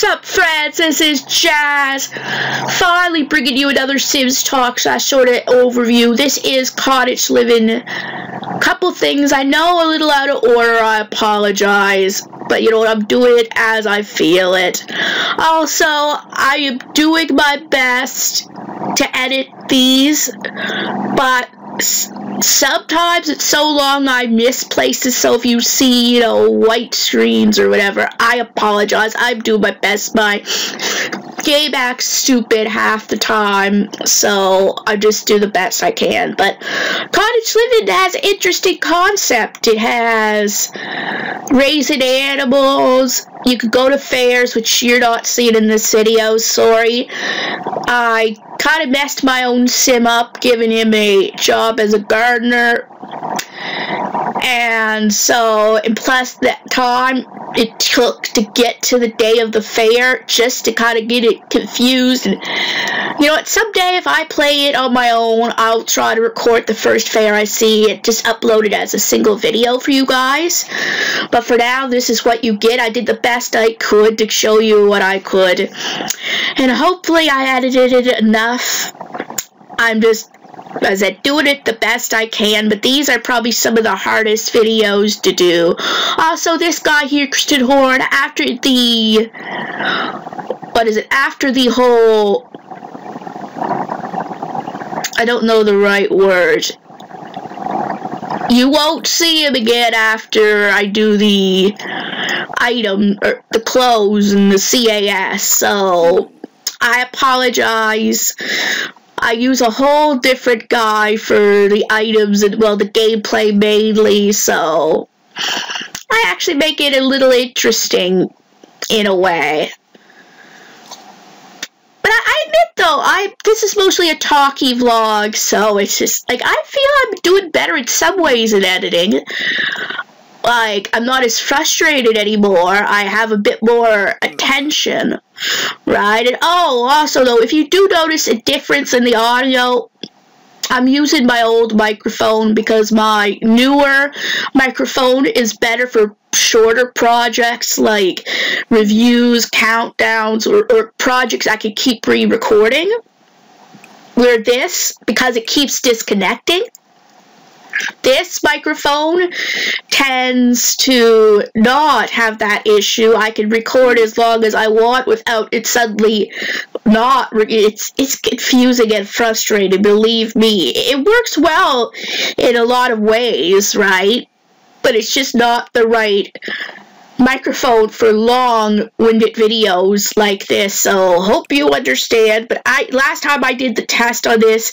What's up, friends? This is Jazz, finally bringing you another Sims Talk / sort of overview. This is Cottage Living. Couple things, I know a little out of order, I apologize, but you know what, I'm doing it as I feel it. Also, I am doing my best to edit these, but sometimes it's so long I miss places, so if you see, you know, white screens or whatever, I apologize. I'm doing my best. My game acts stupid half the time, so I just do the best I can. But Cottage Living has an interesting concept. It has raising animals. You could go to fairs, which you're not seeing in this video, sorry. I kind of messed my own sim up, giving him a job as a gardener. And so, and plus that time it took to get to the day of the fair, just to kind of get it confused. And you know what, someday if I play it on my own, I'll try to record the first fair I see and just upload it as a single video for you guys. But for now, this is what you get. I did the best I could to show you what I could. And hopefully I edited it enough. I'm just, as I doing it the best I can, but these are probably some of the hardest videos to do. Also, this guy here, Christian Horn, after the, after the whole, I don't know the right word. You won't see him again after I do the item, or the clothes and the CAS, so I apologize. I use a whole different guy for the items and, well, the gameplay mainly, so I actually make it a little interesting in a way. But I admit though, this is mostly a talky vlog, so it's just, like, I feel I'm doing better in some ways in editing. Like, I'm not as frustrated anymore. I have a bit more attention, right? And oh, also though, if you do notice a difference in the audio, I'm using my old microphone because my newer microphone is better for shorter projects like reviews, countdowns, or projects I can keep re-recording. Where this, because it keeps disconnecting, this microphone tends to not have that issue. I can record as long as I want without it suddenly not. It's confusing and frustrating, believe me. It works well in a lot of ways, right? But it's just not the right microphone for long-winded videos like this, so hope you understand. But last time I did the test on this,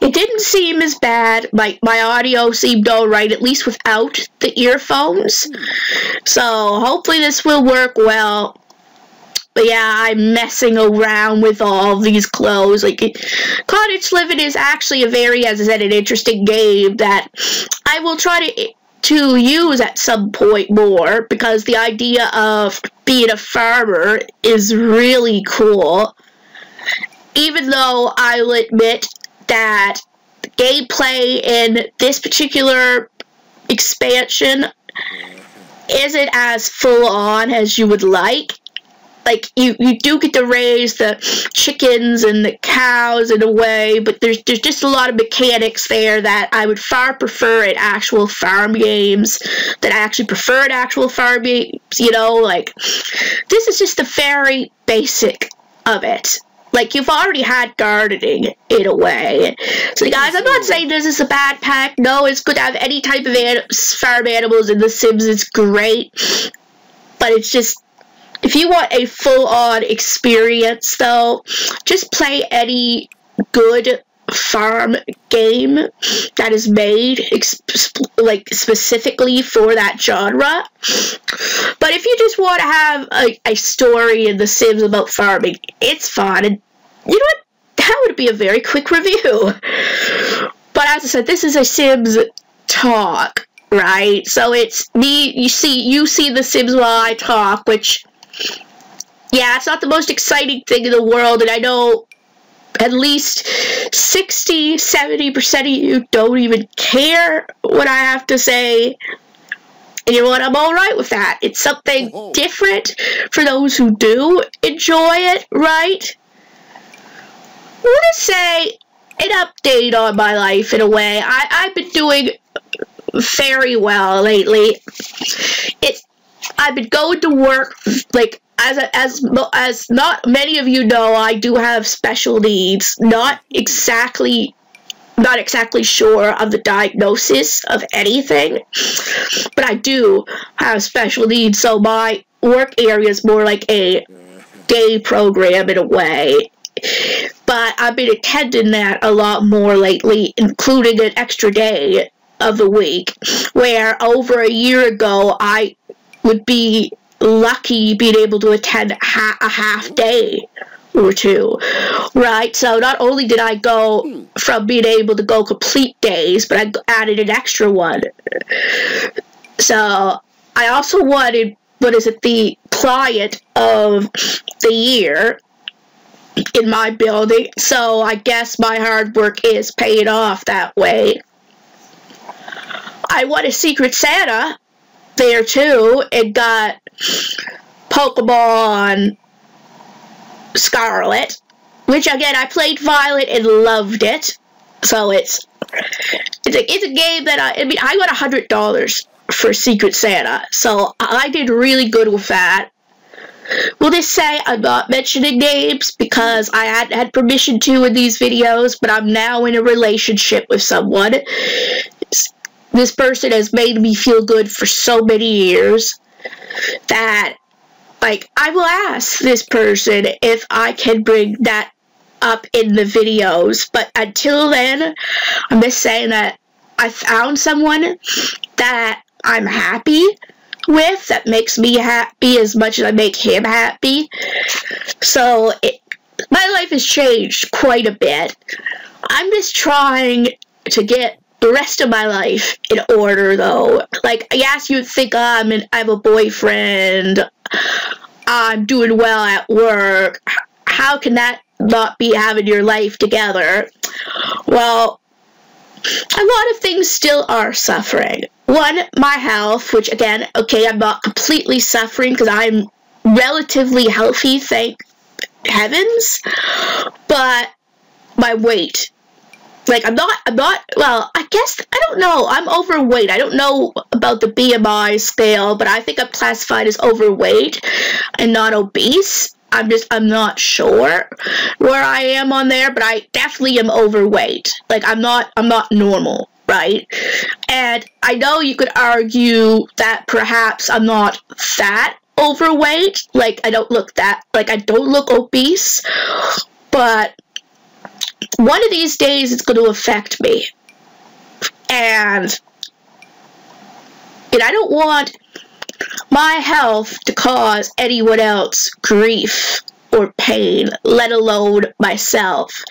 it didn't seem as bad. My audio seemed alright, at least without the earphones, so hopefully this will work well. But yeah, I'm messing around with all these clothes. Like, Cottage Living is actually a very, as I said, an interesting game that I will try to use at some point more, because the idea of being a farmer is really cool. Even though I'll admit that the gameplay in this particular expansion isn't as full on as you would like. Like, you do get to raise the chickens and the cows in a way, but there's just a lot of mechanics there that I would far prefer in actual farm games, that I actually prefer in actual farm games, you know, like, this is just the very basic of it. Like, you've already had gardening, in a way. So, guys, I'm not saying this is a bad pack. No, it's good to have any type of farm animals in The Sims. It's great. But it's just, if you want a full-on experience, though, just play any good farm game that is made, like, specifically for that genre. But if you just want to have a story in The Sims about farming, it's fun. And you know what? That would be a very quick review. But as I said, this is a Sims Talk, right? So it's me, you see The Sims while I talk, which, yeah, it's not the most exciting thing in the world, and I know at least 60-70% of you don't even care what I have to say. And you know what? I'm alright with that. It's something different for those who do enjoy it, right? I want to say an update on my life in a way. I've been doing very well lately. I've been going to work, like, as not many of you know, I do have special needs. Not exactly sure of the diagnosis of anything, but I do have special needs, so my work area is more like a day program in a way. But I've been attending that a lot more lately, including an extra day of the week, where over a year ago I would be lucky being able to attend a half day or two, right? So not only did I go from being able to go complete days, but I added an extra one. So I also wanted, the client of the year in my building, so I guess my hard work is paying off that way. I won a Secret Santa there too, and got Pokemon Scarlet, which again I played Violet and loved it. So it's a game that I got $100 for Secret Santa, so I did really good with that. Will this say I'm not mentioning names because I hadn't had permission to in these videos, but I'm now in a relationship with someone. This person has made me feel good for so many years that, like, I will ask this person if I can bring that up in the videos. But until then, I'm just saying that I found someone that I'm happy with, that makes me happy as much as I make him happy. So, my life has changed quite a bit. I'm just trying to get the rest of my life in order, though. Like, yes, you'd think I have a boyfriend, I'm doing well at work. How can that not be having your life together? Well, a lot of things still are suffering. One, my health, which again, okay, I'm not completely suffering because I'm relatively healthy, thank heavens, but my weight. Like, well, I guess, I don't know, I'm overweight. I don't know about the BMI scale, but I think I'm classified as overweight and not obese. I'm not sure where I am on there, but I definitely am overweight. Like, I'm not normal, right? And I know you could argue that perhaps I'm not that overweight, like, I don't look obese, but one of these days it's going to affect me, and I don't want my health to cause anyone else grief or pain, let alone myself,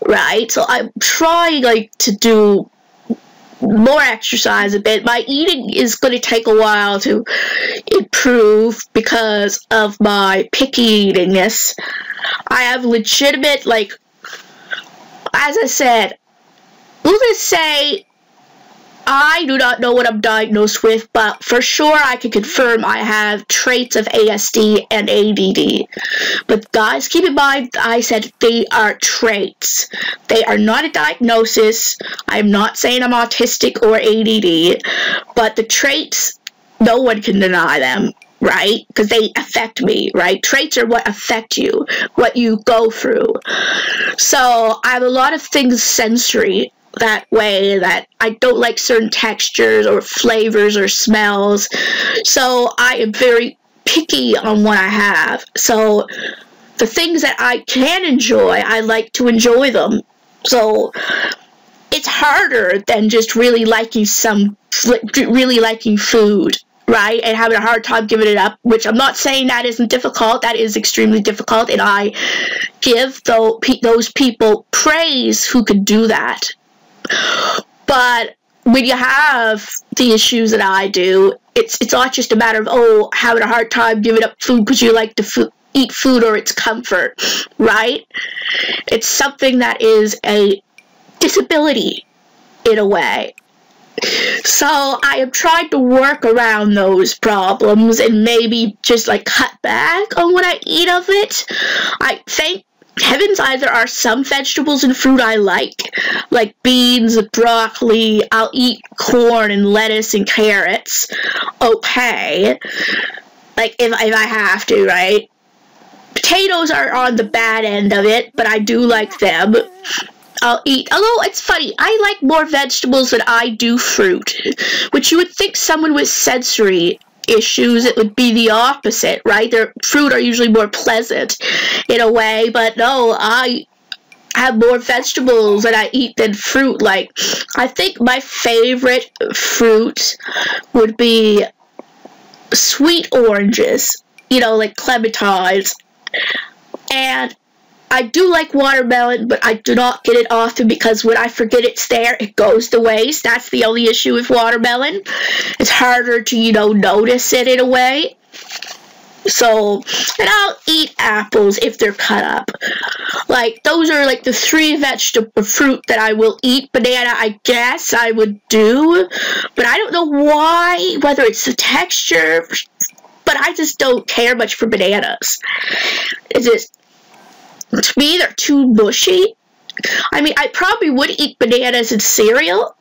right? So I'm trying, like, to do more exercise a bit. My eating is going to take a while to improve because of my picky eatingness. I have legitimate, like, as I said, we'll just say I do not know what I'm diagnosed with, but for sure I can confirm I have traits of ASD and ADD. But guys, keep in mind, I said they are traits. They are not a diagnosis. I'm not saying I'm autistic or ADD, but the traits, no one can deny them, right? Because they affect me, right? Traits are what affect you, what you go through. So I have a lot of things sensory that way, that I don't like certain textures or flavors or smells. So I am very picky on what I have. So the things that I can enjoy, I like to enjoy them. So it's harder than just really liking food, right, and having a hard time giving it up, which I'm not saying that isn't difficult. That is extremely difficult, and I give those people praise who can do that. But when you have the issues that I do, it's not just a matter of, having a hard time giving up food because you like to eat food or it's comfort, right? It's something that is a disability in a way. So I have tried to work around those problems and maybe just like cut back on what I eat of it. I thank heavens there are some vegetables and fruit I like beans, broccoli. I'll eat corn and lettuce and carrots. Okay. Like if I have to, right? Potatoes are on the bad end of it, but I do like them. I'll eat, although it's funny, I like more vegetables than I do fruit, which you would think someone with sensory issues, it would be the opposite, right? Their fruit are usually more pleasant in a way, but no, I have more vegetables that I eat than fruit. Like, I think my favorite fruit would be sweet oranges, you know, like clementines, and I do like watermelon, but I do not get it often because when I forget it's there, it goes to waste. That's the only issue with watermelon. It's harder to, you know, notice it in a way. So, and I'll eat apples if they're cut up. Like, those are like the 3 vegetable fruit that I will eat. Banana, I guess I would do, but I don't know why, whether it's the texture, but I just don't care much for bananas. It's just, to me, they're too mushy. I mean, I probably would eat bananas in cereal,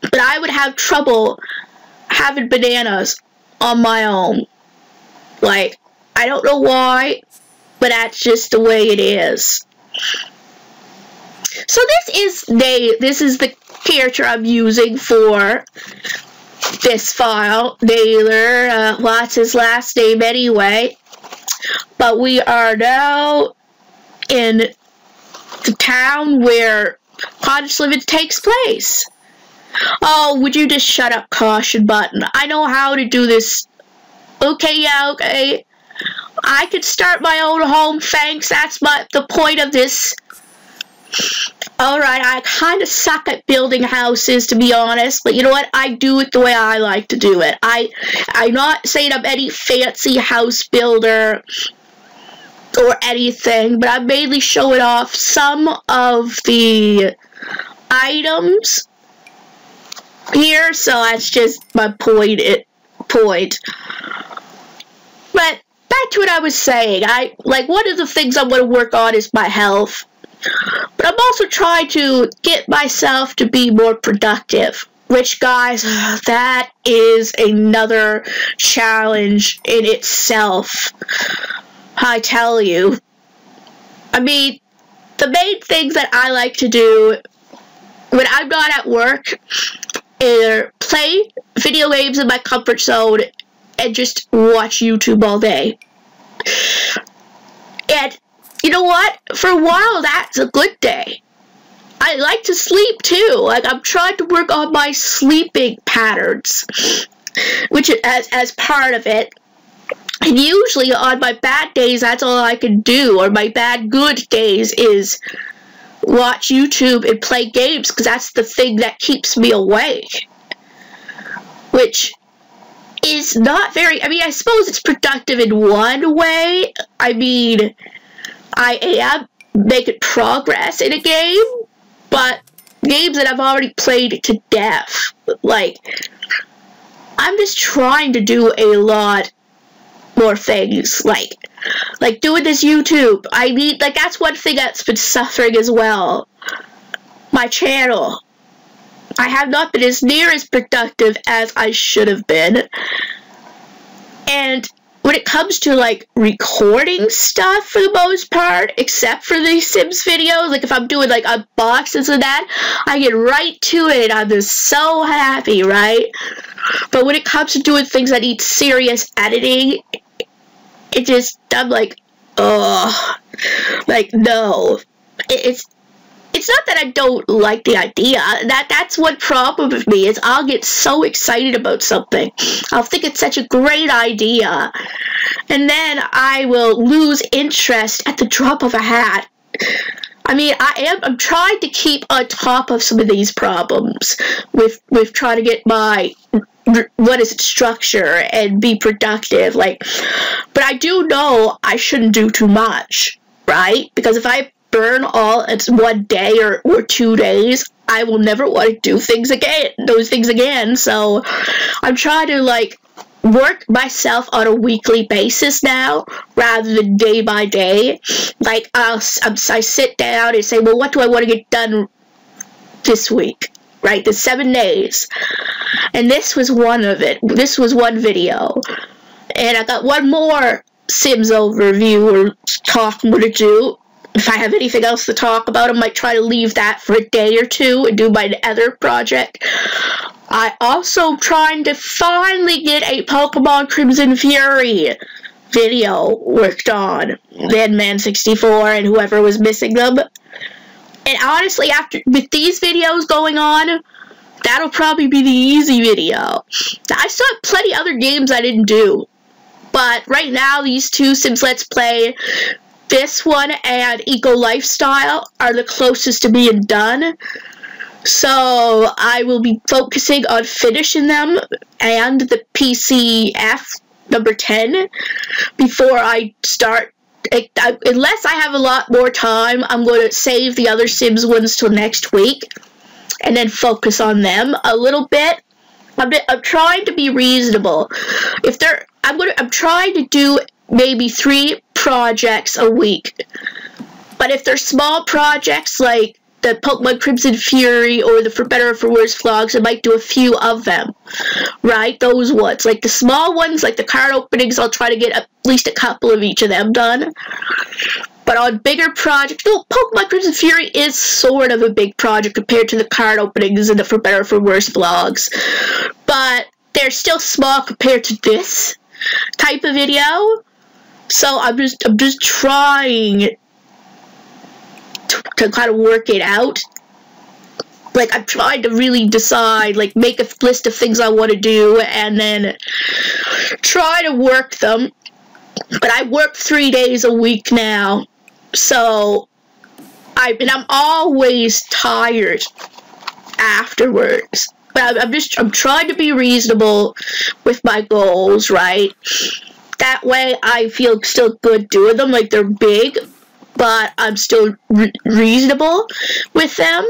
but I would have trouble having bananas on my own. Like, I don't know why, but that's just the way it is. So this is the character I'm using for this file. Naylor, what's his last name anyway? But we are now in the town where Cottage Living takes place. Oh, would you just shut up, caution button? I know how to do this. Okay, yeah, okay. I could start my own home, thanks. That's the point of this. Alright, I kind of suck at building houses, to be honest, but you know what? I do it the way I like to do it. I'm not saying I'm any fancy house builder or anything, but I'm mainly showing off some of the items here, so that's just my point. But back to what I was saying, one of the things I want to work on is my health, but I'm also trying to get myself to be more productive, which, guys, that is another challenge in itself. I tell you. I mean, the main things that I like to do when I'm not at work are play video games in my comfort zone and just watch YouTube all day. And you know what? For a while, that's a good day. I like to sleep too. Like, I'm trying to work on my sleeping patterns, which as part of it. And usually on my bad days, that's all I can do, or my good days is watch YouTube and play games, because that's the thing that keeps me awake. Which is not very, I mean, I suppose it's productive in one way. I mean, I am making progress in a game, but games that I've already played to death, like, I'm just trying to do a lot more things, like doing this YouTube. I need, like, that's one thing that's been suffering as well. My channel. I have not been as near as productive as I should have been. And when it comes to, like, recording stuff for the most part, except for the Sims videos, like, if I'm doing, like, unboxings and that, I get right to it. I'm just so happy, right? But when it comes to doing things that need serious editing, it just, I'm like, ugh. Like, no. It's not that I don't like the idea. That's one problem with me, is I'll get so excited about something. I'll think it's such a great idea. And then I will lose interest at the drop of a hat. I mean, I'm trying to keep on top of some of these problems with trying to get my, structure and be productive. Like, but I do know I shouldn't do too much, right? Because if I burn all it's one day or 2 days, I will never want to do those things again. So I'm trying to like work myself on a weekly basis now rather than day by day. Like I sit down and say, well, what do I want to get done this week? Right, the 7 days. And this was one of it. This was one video. And I got one more Sims overview or talk I'm going to do. If I have anything else to talk about, I might try to leave that for a day or two and do my other project. I also trying to finally get a Pokemon Crimson Fury video worked on. Man64 and whoever was missing them. And honestly, with these videos going on, that'll probably be the easy video. I still have plenty other games I didn't do. But right now, these two Sims Let's Play, this one and Eco Lifestyle, are the closest to being done. So I will be focusing on finishing them and the PCF number 10 before I start. Unless I have a lot more time, I'm going to save the other Sims ones till next week and then focus on them a little bit. I'm trying to be reasonable. I'm trying to do maybe 3 projects a week. But if they're small projects like the Pokemon Crimson Fury or the For Better or For Worse vlogs, I might do a few of them. Right? Those ones. Like the small ones, like the card openings, I'll try to get at least a couple of each of them done. But on bigger projects, Pokemon Crimson Fury is sort of a big project compared to the card openings and the For Better or For Worse vlogs. But they're still small compared to this type of video. So I'm just trying to kind of work it out. Like, I'm trying to really decide, like, make a list of things I want to do and then try to work them. But I work 3 days a week now, so I'm always tired afterwards. But I'm trying to be reasonable with my goals, right? That way I feel still good doing them, like they're big, but I'm still reasonable with them.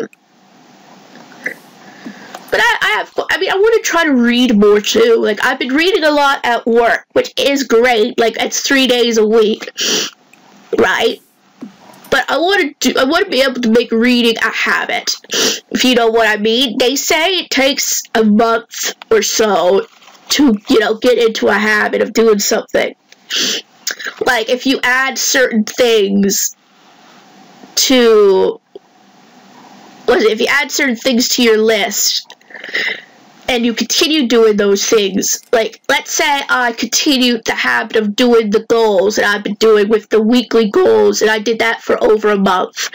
But I want to try to read more too. Like, I've been reading a lot at work, which is great. Like, it's 3 days a week, right? But I want to be able to make reading a habit, if you know what I mean. They say it takes a month or so to, get into a habit of doing something. Like, if you add certain things to, if you add certain things to your list, and you continue doing those things, like, let's say I continued the habit of doing the goals that I've been doing with the weekly goals, and I did that for over a month,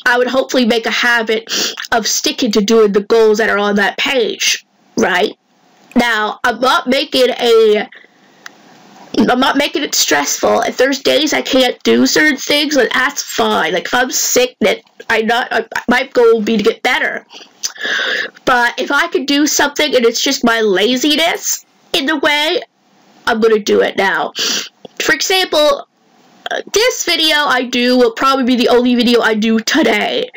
I would hopefully make a habit of sticking to doing the goals that are on that page, right? Now, I'm not making it stressful. If there's days I can't do certain things, then that's fine. Like, if I'm sick, my goal will be to get better. But if I could do something and it's just my laziness in the way, I'm going to do it now. For example, this video I do will probably be the only video I do today.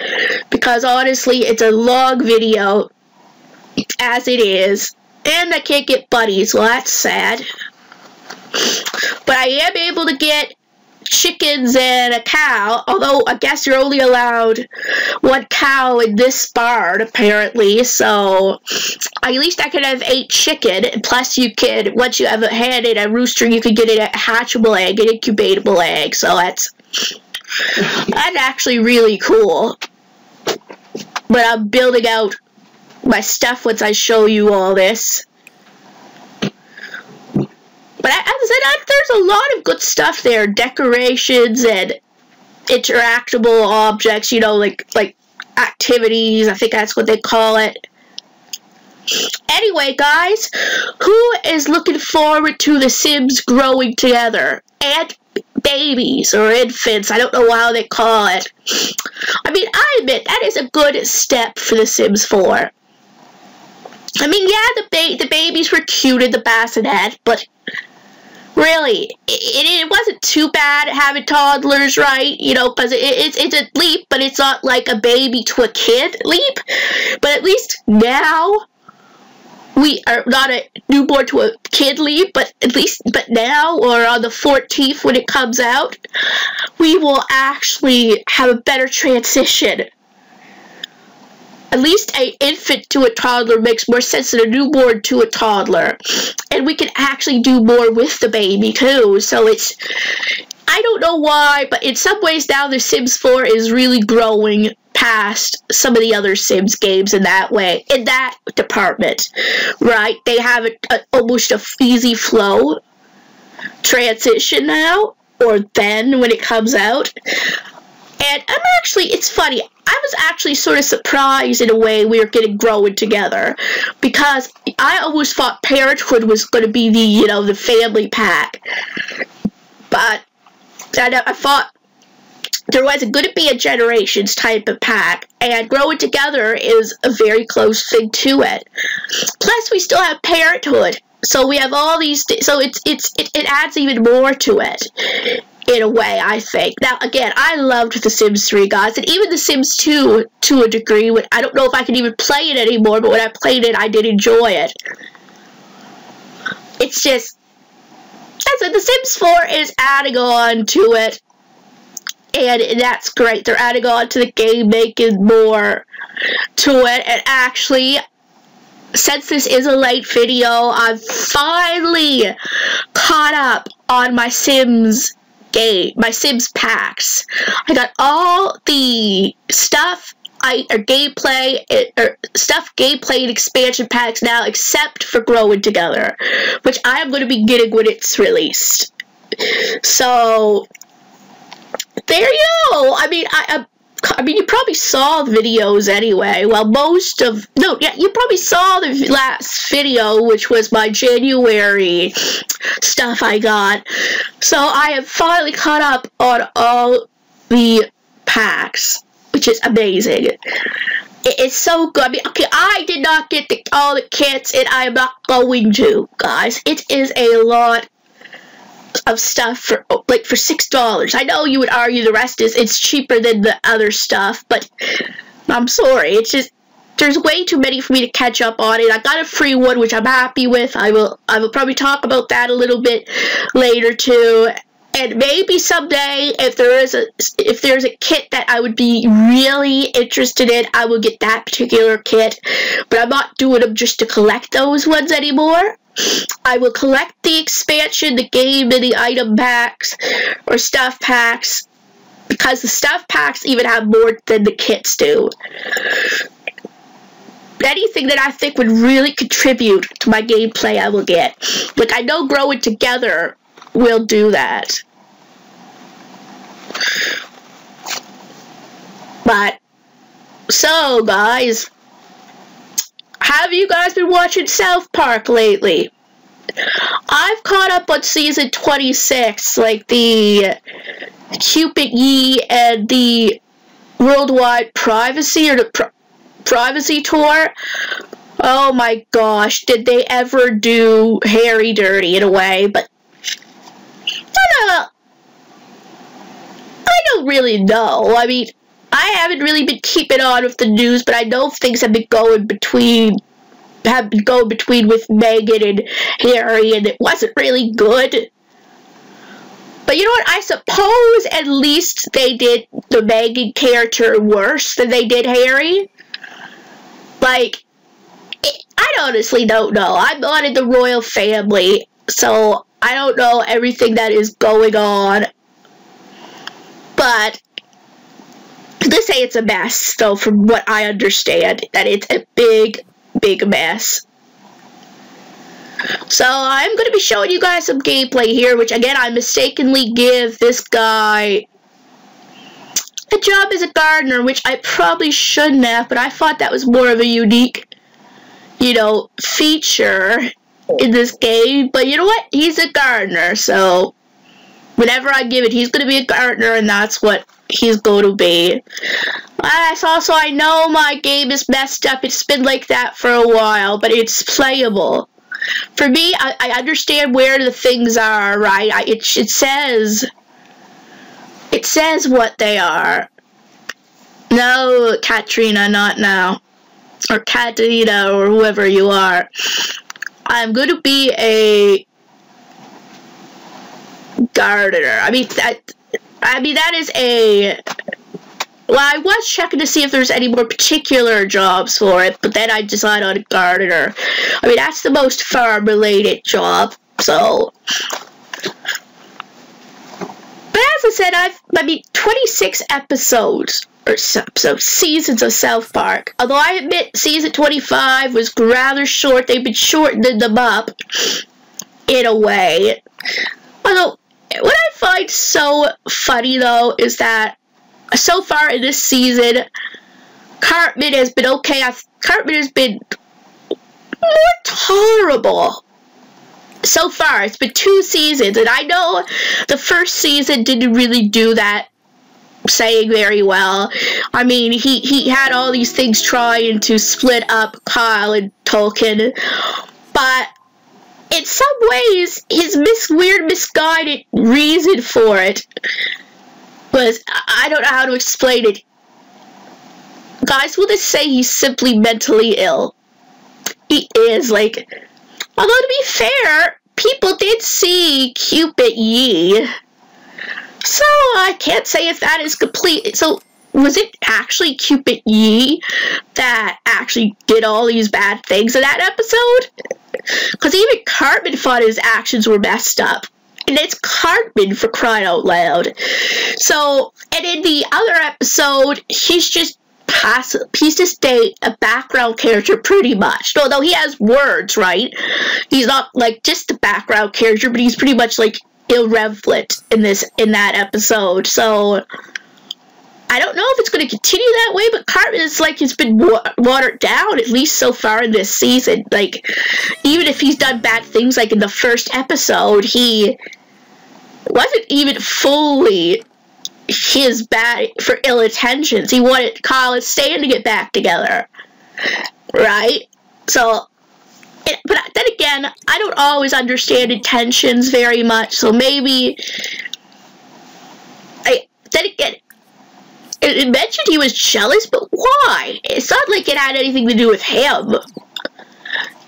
Because honestly, it's a long video as it is. And I can't get buddies, well, that's sad. But I am able to get chickens and a cow, although I guess you're only allowed 1 cow in this barn, apparently, so at least I could have 8 chicken, and plus you could, once you have had it, a rooster, you could get it a hatchable egg, an incubatable egg, so that's actually really cool. But I'm building out my stuff once I show you all this. But as I said, there's a lot of good stuff there. Decorations and interactable objects, like activities. I think that's what they call it. Anyway, guys, who is looking forward to the Sims growing together? And babies or infants, I don't know how they call it. I mean, I admit, that is a good step for the Sims 4. I mean, yeah, the babies were cute in the bassinet, but Really, it wasn't too bad having toddlers, right? You know, because it's a leap, but it's not like a baby to a kid leap. But at least now, we are not a newborn to a kid leap, but now, or on the 14th when it comes out, we will actually have a better transition. At least an infant to a toddler makes more sense than a newborn to a toddler. And we can actually do more with the baby, too. So it's, I don't know why, but in some ways now the Sims 4 is really growing past some of the other Sims games in that way, in that department, right? They have almost a easy flow transition now, or then when it comes out. And I'm actually, it's funny, I was actually sort of surprised in a way we were getting growing together, because I always thought Parenthood was going to be the, you know, the family pack. But I thought there wasn't going to be a Generations type of pack, and Growing Together is a very close thing to it. Plus, we still have Parenthood, so we have all these, so it adds even more to it. In a way, I think. Now, again, I loved The Sims 3, guys, and even The Sims 2, to a degree. I don't know if I can even play it anymore, but when I played it, I did enjoy it. It's just, as The Sims 4 is adding on to it, and that's great. They're adding on to the game, making more to it, and actually, since this is a late video, I've finally caught up on my Sims packs. I got all the stuff gameplay and expansion packs now, except for Growing Together, which I am going to be getting when it's released. So there you go. I mean, you probably saw videos anyway. Well, you probably saw the last video, which was my January stuff I got. So I have finally caught up on all the packs, which is amazing. It's so good. I mean, okay, I did not get all the kits, and I am not going to, guys. It is a lot of stuff for $6. I know you would argue the rest it's cheaper than the other stuff, but I'm sorry, it's just there's way too many for me to catch up on it. I got a free one, which I'm happy with. I will probably talk about that a little bit later too. And maybe someday, if there's a kit that I would be really interested in, I will get that particular kit. But I'm not doing them just to collect those ones anymore. I will collect the expansion, the game, and the item packs, or stuff packs, because the stuff packs even have more than the kits do. Anything that I think would really contribute to my gameplay, I will get. Like, I know Growing Together will do that. But, so, guys, have you guys been watching South Park lately? I've caught up on season 26, like the Cupid Yee and the Worldwide Privacy, or the Privacy Tour. Oh my gosh, did they ever do Harry dirty in a way? But I don't really know. I mean, I haven't really been keeping on with the news, but I know things have been going between with Megan and Harry, and it wasn't really good. But you know what? I suppose at least they did the Megan character worse than they did Harry. Like, I honestly don't know. I'm not in the royal family, so I don't know everything that is going on. But they say it's a mess, though, from what I understand, that it's a big, big mess. So I'm going to be showing you guys some gameplay here, which again, I mistakenly give this guy a job as a gardener, which I probably shouldn't have, but I thought that was more of a unique, you know, feature in this game. But you know what? He's a gardener, so whenever I give it, he's going to be a gardener, and that's what he's going to be. Also, I know my game is messed up. It's been like that for a while, but it's playable. For me, I understand where the things are, right? It says what they are. No, Katrina, not now. Or Katarina, or whoever you are. I'm going to be a gardener. I mean, that is a... Well, I was checking to see if there's any more particular jobs for it, but then I decided on a gardener. I mean, that's the most farm-related job, so... But as I said, 26 episodes, or seasons of South Park. Although I admit season 25 was rather short, they've been shortening them up, in a way. Although, what I find so funny, though, is that so far in this season, Cartman has been okay. Cartman has been more tolerable. So far, it's been 2 seasons, and I know the first season didn't really do that saying very well. I mean, he had all these things trying to split up Kyle and Tolkien, but in some ways, his weird, misguided reason for it was, I don't know how to explain it. Guys, will just say he's simply mentally ill. He is, like, although to be fair, people did see Cupid Yee. So, I can't say if that is complete. So, was it actually Cupid Yee that actually did all these bad things in that episode? Because even Cartman thought his actions were messed up. And it's Cartman, for crying out loud. So, and in the other episode, he's just a background character pretty much. Although he has words, right? He's not like just a background character, but he's pretty much like irrelevant in that episode. So I don't know if it's going to continue that way, but Cartman is like he's been watered down, at least so far in this season. Like, even if he's done bad things like in the first episode, he wasn't even fully his bad for ill intentions. He wanted Kyle and Stan to get back together, right? So, but then again, I don't always understand intentions very much, so maybe then again, it mentioned he was jealous, but why? It's not like it had anything to do with him.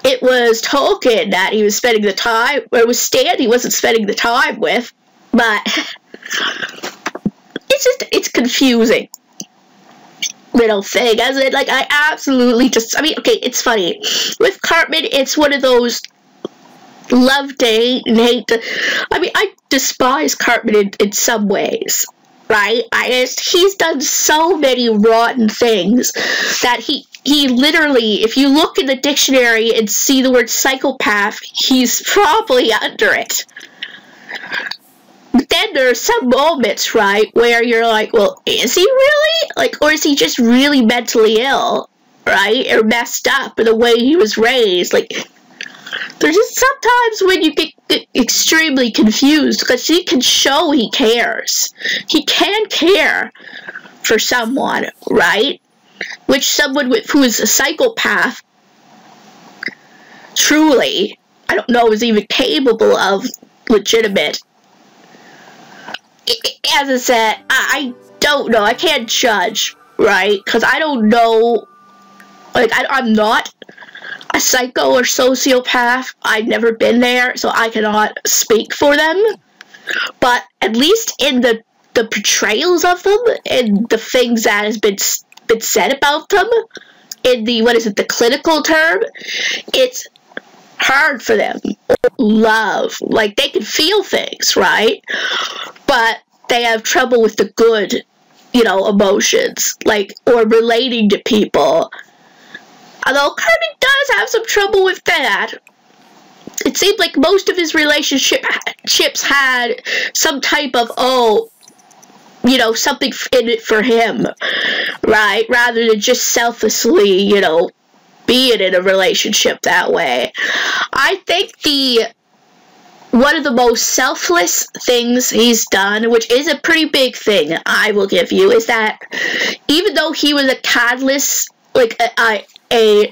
It was Tolkien that he was spending the time, or it was Stan he wasn't spending the time with, but it's confusing little thing, as in, like, I absolutely just, I mean, okay, it's funny. With Cartman, it's one of those love to hate and hate to, I mean, I despise Cartman in some ways, right? He's done so many rotten things that he literally, if you look in the dictionary and see the word psychopath, he's probably under it. But then there are some moments, right, where you're like, well, is he really? Like, or is he just really mentally ill, right? Or messed up in the way he was raised? Like, there's just sometimes when you get extremely confused, because he can show he cares. He can care for someone, right? Which someone who is a psychopath, truly, I don't know, is even capable of legitimate. As I said, I don't know. I can't judge, right? Because I don't know. Like, I'm not a psycho or sociopath. I've never been there, so I cannot speak for them. But at least in the portrayals of them and the things that has been said about them, in the, the clinical term, it's hard for them. Love. Like, they can feel things, right? But they have trouble with the good, emotions, like, or relating to people. Although Cartman does have some trouble with that. It seemed like most of his relationships had some type of, something in it for him, right? Rather than just selflessly, being in a relationship that way. I think one of the most selfless things he's done, which is a pretty big thing, I will give you, is that even though he was a catalyst, like a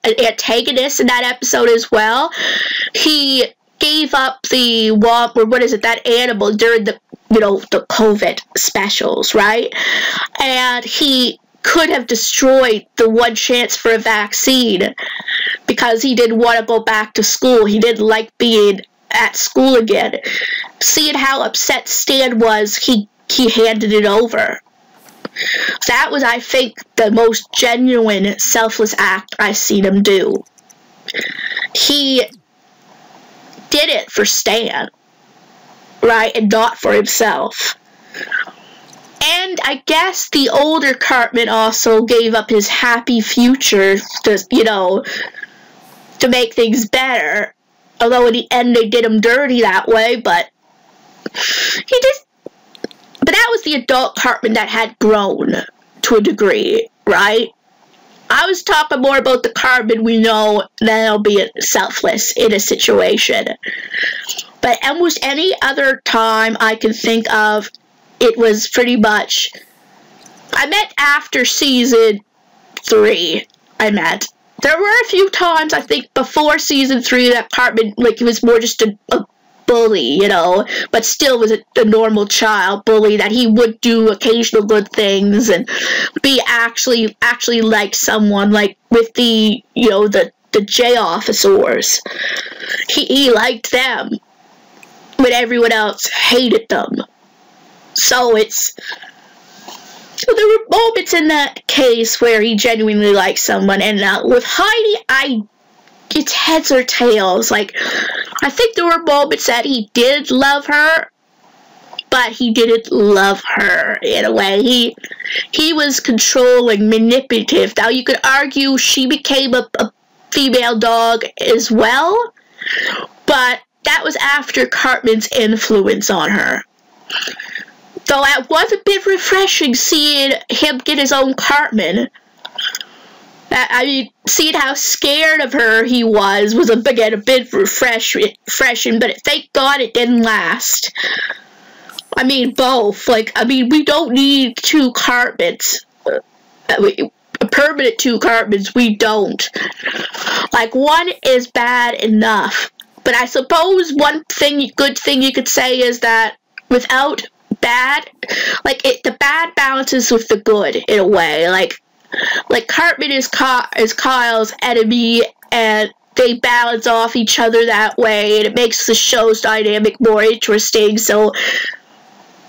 antagonist in that episode as well. He gave up that animal during the COVID specials, right? And he could have destroyed the one chance for a vaccine because he didn't want to go back to school. He didn't like being at school again. Seeing how upset Stan was, he handed it over. That was, I think, the most genuine, selfless act I've seen him do. He did it for Stan, right, and not for himself. And I guess the older Cartman also gave up his happy future to make things better. Although in the end they did him dirty that way, but that was the adult Cartman that had grown to a degree, right? I was talking more about the Cartman we know that'll be selfless in a situation. But almost any other time I can think of, it was pretty much, I meant after season 3, There were a few times, I think, before season 3 that Cartman, he was more just a bully, but still was a normal child bully, that he would do occasional good things and be actually like someone, like with the J officers. He liked them when everyone else hated them. So there were moments in that case where he genuinely liked someone, and with Heidi, it's heads or tails. I think there were moments that he did love her, but he didn't love her in a way. He was controlling, manipulative. Now, you could argue she became a female dog as well, but that was after Cartman's influence on her. Though it was a bit refreshing seeing him get his own Cartman. Seeing how scared of her he was a bit refreshing, but thank God it didn't last. Both. We don't need 2 Cartmans. Permanent 2 Cartmans, we don't. One is bad enough. But I suppose one good thing you could say is that without bad, the bad balances with the good in a way. Cartman is Kyle's enemy, and they balance off each other that way, and it makes the show's dynamic more interesting. So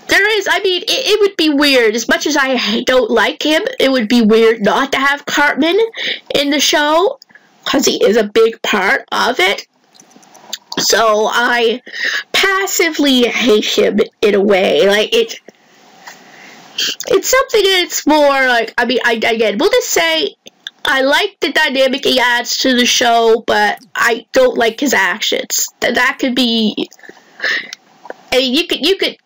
there is, it would be weird. As much as I don't like him, it would be weird not to have Cartman in the show, because he is a big part of it. So I passively hate him in a way. It's something that's more we'll just say I like the dynamic he adds to the show, but I don't like his actions. That could be, you could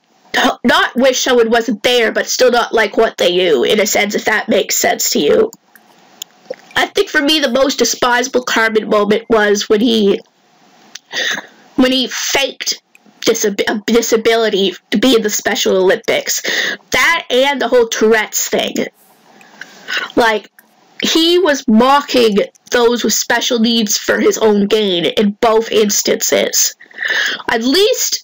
not wish someone wasn't there, but still not like what they do, in a sense, if that makes sense to you. I think for me the most despisable Cartman moment was when he faked disability to be in the Special Olympics. That and the whole Tourette's thing. He was mocking those with special needs for his own gain in both instances. At least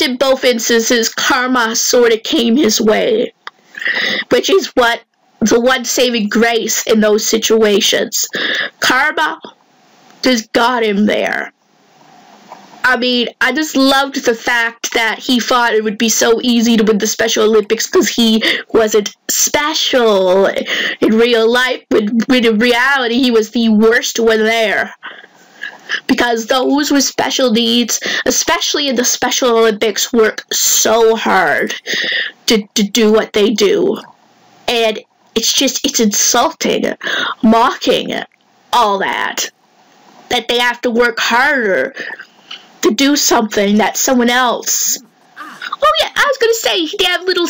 in both instances, karma sort of came his way, which is what the one saving grace in those situations. Karma just got him there. I just loved the fact that he thought it would be so easy to win the Special Olympics because he wasn't special in real life, when in reality he was the worst one there. Because those with special needs, especially in the Special Olympics, work so hard to do what they do. And it's insulting, mocking all that they have to work harder to do something that someone else. Oh yeah, I was gonna say they have little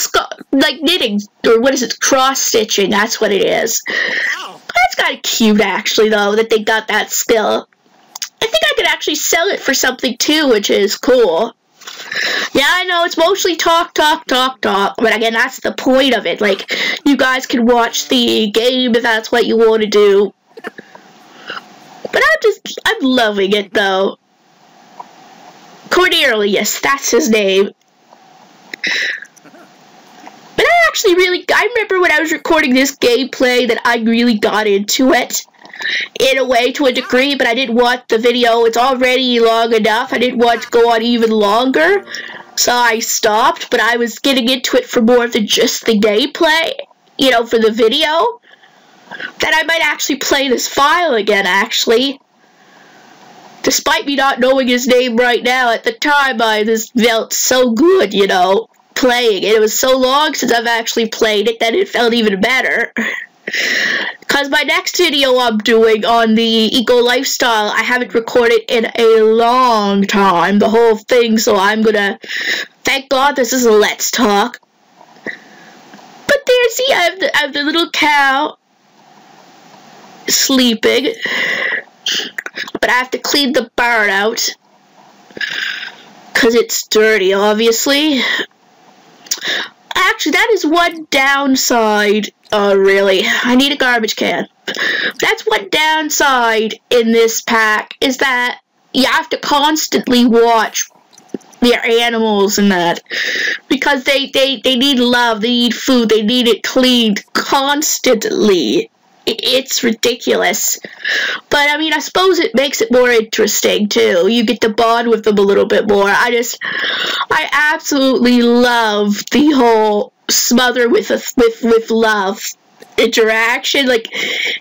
knitting, or what is it, cross stitching? That's what it is. That's kind of cute, actually, though, that they got that skill. I think I could actually sell it for something too, which is cool. Yeah, I know it's mostly talk, but again, that's the point of it. You guys can watch the game if that's what you want to do. But I'm loving it, though. Cornelius, that's his name. But I remember when I was recording this gameplay that I really got into it. In a way, to a degree, but I didn't want the video. It's already long enough. I didn't want to go on even longer. So I stopped, but I was getting into it for more than just the gameplay. You know, for the video. That I might actually play this file again, actually. Despite me not knowing his name right now, at the time I just felt so good, you know, playing it. It was so long since I've actually played it that it felt even better. Because my next video I'm doing on the eco lifestyle, I haven't recorded in a long time, the whole thing, so I'm gonna, thank God this is a Let's Talk. But there, see, I have the little cow sleeping, but I have to clean the barn out, because it's dirty, obviously. Actually, that is one downside. Oh, really? I need a garbage can. That's one downside in this pack, is that you have to constantly watch their animals and that. Because they need love, they need food, they need it cleaned constantly. It's ridiculous. But, I mean, I suppose it makes it more interesting, too. You get to bond with them a little bit more. I absolutely love the whole smother with love interaction. Like,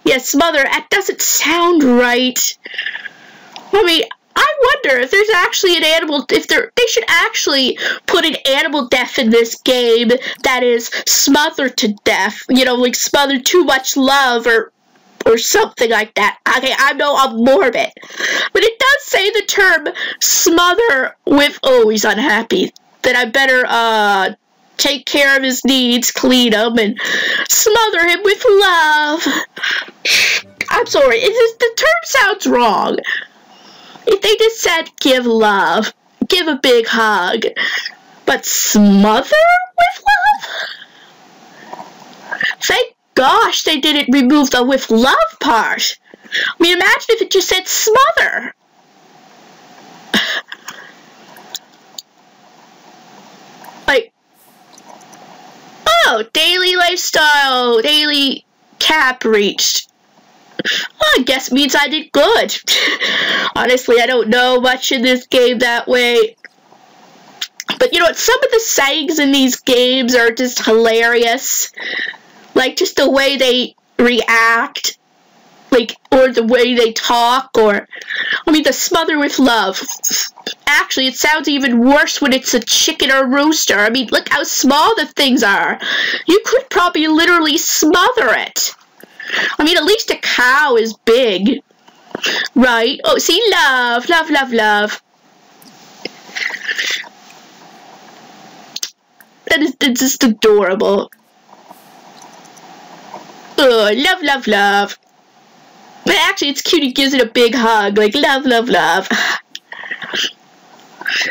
yeah, smother, that doesn't sound right. I mean, I wonder if there's actually an animal, they should actually put an animal death in this game that is smothered to death, you know, like smothered too much love or something like that. Okay, I know I'm morbid, but it does say the term smother with, oh, he's unhappy, that I better, take care of his needs, clean him, and smother him with love. I'm sorry, the term sounds wrong. If they just said give love, give a big hug, but smother with love? Thank gosh they didn't remove the with love part. I mean, imagine if it just said smother. Like, oh, daily lifestyle, daily cap reached. Well, I guess it means I did good. Honestly, I don't know much in this game that way. But you know what, some of the sayings in these games are just hilarious. Like, just the way they react. Like, or the way they talk, or, I mean, the smother with love. Actually, it sounds even worse when it's a chicken or rooster. I mean, look how small the things are. You could probably literally smother it. I mean, at least a cow is big, right? Oh, see, love, love, love, love. It's just adorable. Oh, love, love, love. But actually, it's cute. He gives it a big hug, like love, love, love.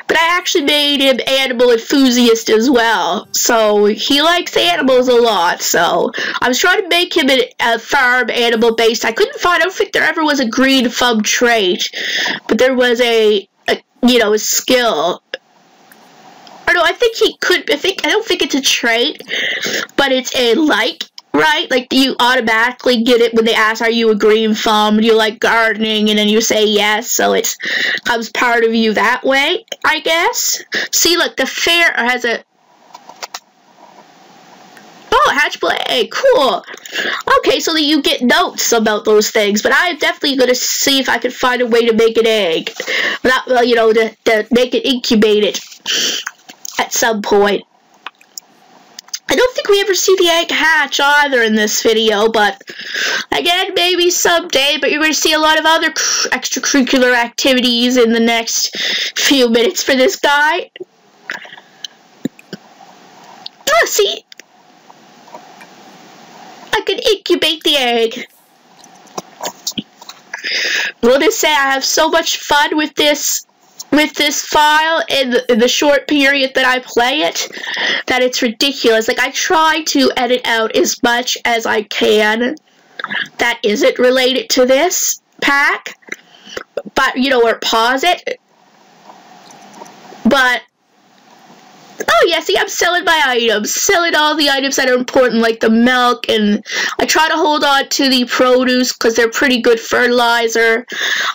But I actually made him animal enthusiast as well, so he likes animals a lot. So I was trying to make him a farm animal based. I don't think there ever was a green thumb trait, but there was a skill. Or no, I think he could. I don't think it's a trait, but it's a like. Right? Like, you automatically get it when they ask, are you a green thumb? Do you like gardening? And then you say yes, so it becomes part of you that way, I guess. See, look, the fair has a... Oh, hatchable egg, cool. Okay, so that you get notes about those things, but I'm definitely going to see if I can find a way to make an egg. Not, well, you know, to make it incubated at some point. I don't think we ever see the egg hatch either in this video, but again, maybe someday, but you're going to see a lot of other extracurricular activities in the next few minutes for this guy. Oh, see? I can incubate the egg. We'll just say I have so much fun with this file in the short period that I play it, that it's ridiculous. Like, I try to edit out as much as I can that isn't related to this, pack, but or pause it. But oh yeah, see, I'm selling my items, selling all the items that are important, like the milk, and I try to hold on to the produce because they're pretty good fertilizer.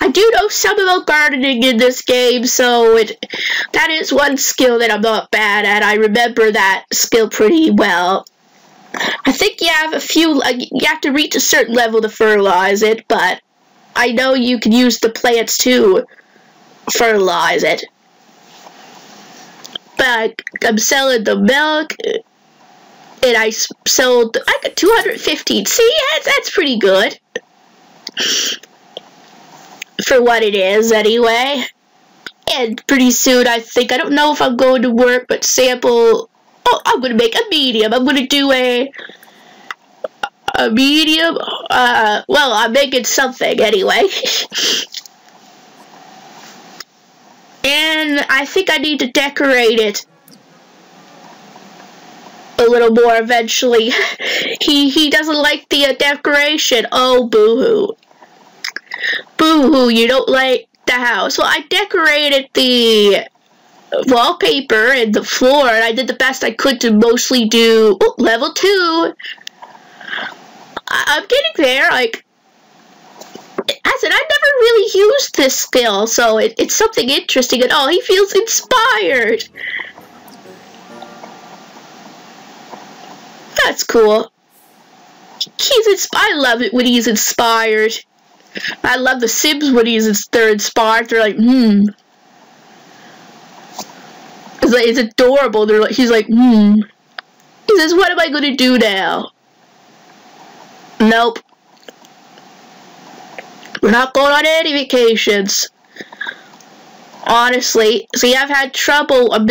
I do know some about gardening in this game, so that is one skill that I'm not bad at. I remember that skill pretty well. I think you have you have to reach a certain level to fertilize it, but I know you can use the plants to fertilize it. But I'm selling the milk, and I got 215. See, that's pretty good for what it is, anyway. And pretty soon, I don't know if I'm going to work, but sample. Oh, I'm gonna make a medium. I'm gonna do a medium. Well, I'm making something anyway. And I think I need to decorate it a little more eventually. He doesn't like the decoration. Oh, boo-hoo. Boo-hoo, you don't like the house. Well, I decorated the wallpaper and the floor, and I did the best I could to mostly do level 2. I'm getting there. Like, I said, I've never really used this skill, so it's something interesting. And oh, he feels inspired. That's cool. I love it when he's inspired. I love the Sims when they're inspired. They're like, It's adorable. He's like, He says, what am I gonna do now? Nope. We're not going on any vacations. Honestly. See, I've been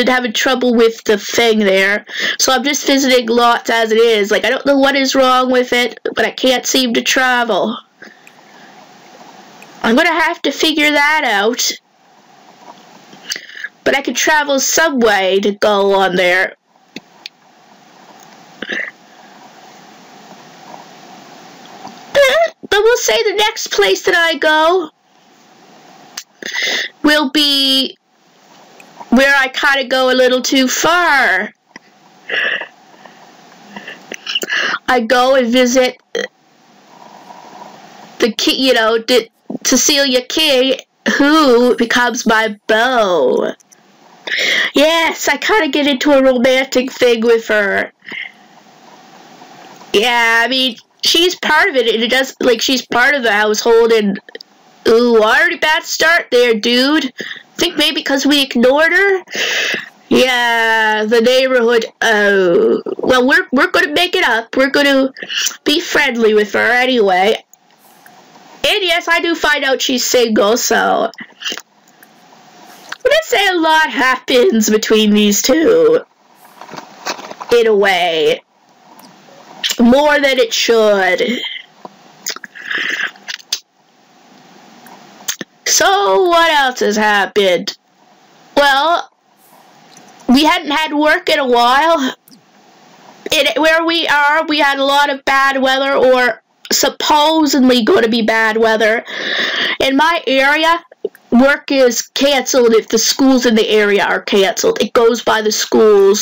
having trouble with the thing there. So I'm just visiting lots as it is. Like, I don't know what is wrong with it, but I can't seem to travel. I'm gonna have to figure that out. But I could travel some way to go on there. But we'll say the next place that I go will be where I kind of go a little too far. I go and visit Cecilia King, who becomes my beau. Yes, I kind of get into a romantic thing with her. Yeah, I mean, she's part of it, and she's part of the household, and ooh, already bad start there, dude. Think maybe because we ignored her? Yeah, the neighborhood. Oh, well, we're gonna make it up. We're gonna be friendly with her anyway. And yes, I do find out she's single, so let's say a lot happens between these two. In a way. More than it should. So, what else has happened? Well, we hadn't had work in a while. Where we are, we had a lot of bad weather, or supposedly going to be bad weather. In my area, work is canceled if the schools in the area are canceled. It goes by the school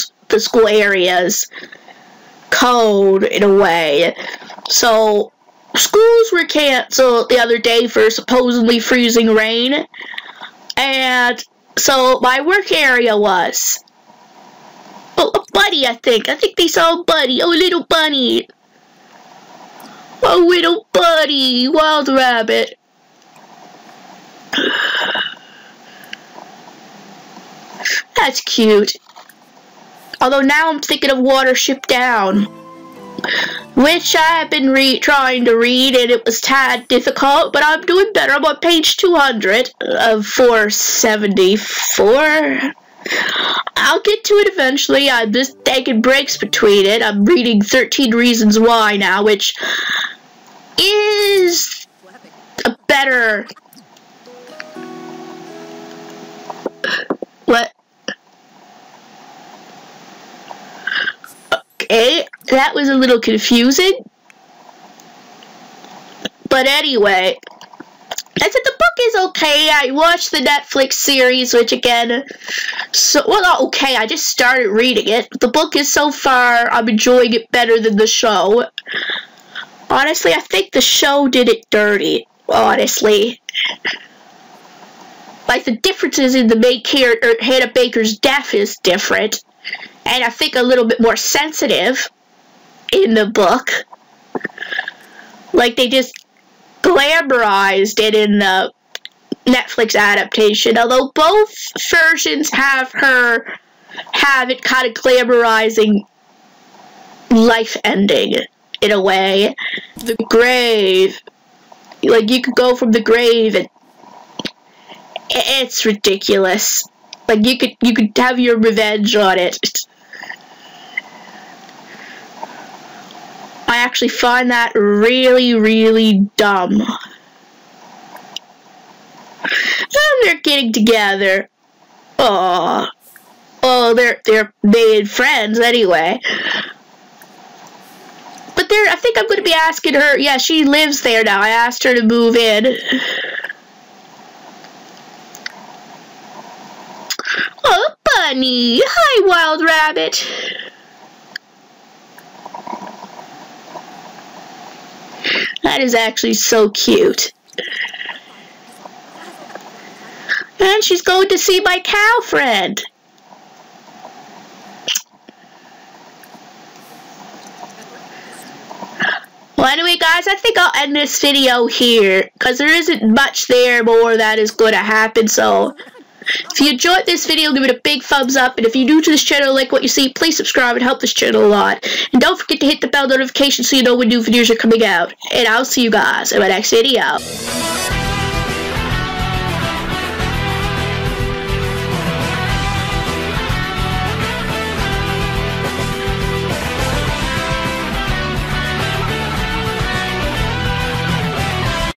areas code in a way. So schools were canceled the other day for supposedly freezing rain, and so my work area was. Oh, a bunny, I think they saw a bunny. Oh, a little bunny. Oh, little bunny, wild rabbit. That's cute. Although now I'm thinking of Watership Down, which I have been trying to read, and it was tad difficult, but I'm doing better. I'm on page 200 of 474. I'll get to it eventually. I'm just taking breaks between it. I'm reading 13 Reasons Why now, which is a better... What? Okay, that was a little confusing. But anyway, I said the book is okay. I watched the Netflix series, which again, well, not okay, I just started reading it. The book is so far, I'm enjoying it better than the show. Honestly, I think the show did it dirty, honestly. Like, the differences in the main character, Hannah Baker's death is different. And I think a little bit more sensitive in the book. Like, they just glamorized it in the Netflix adaptation, although both versions have it kind of glamorizing life ending in a way. The grave, like, you could go from the grave, and it's ridiculous. Like, you could have your revenge on it. I actually find that really, really dumb. And they're getting together. Oh, they're made friends anyway. But I think I'm going to be asking her. Yeah, she lives there now. I asked her to move in. Oh, Bunny! Hi, Wild Rabbit. That is actually so cute. And she's going to see my cow friend. Well, anyway, guys, I think I'll end this video here, because there isn't much there more that is going to happen, so if you enjoyed this video, give it a big thumbs up, and if you're new to this channel and like what you see, please subscribe and help this channel a lot. And don't forget to hit the bell notification so you know when new videos are coming out. And I'll see you guys in my next video.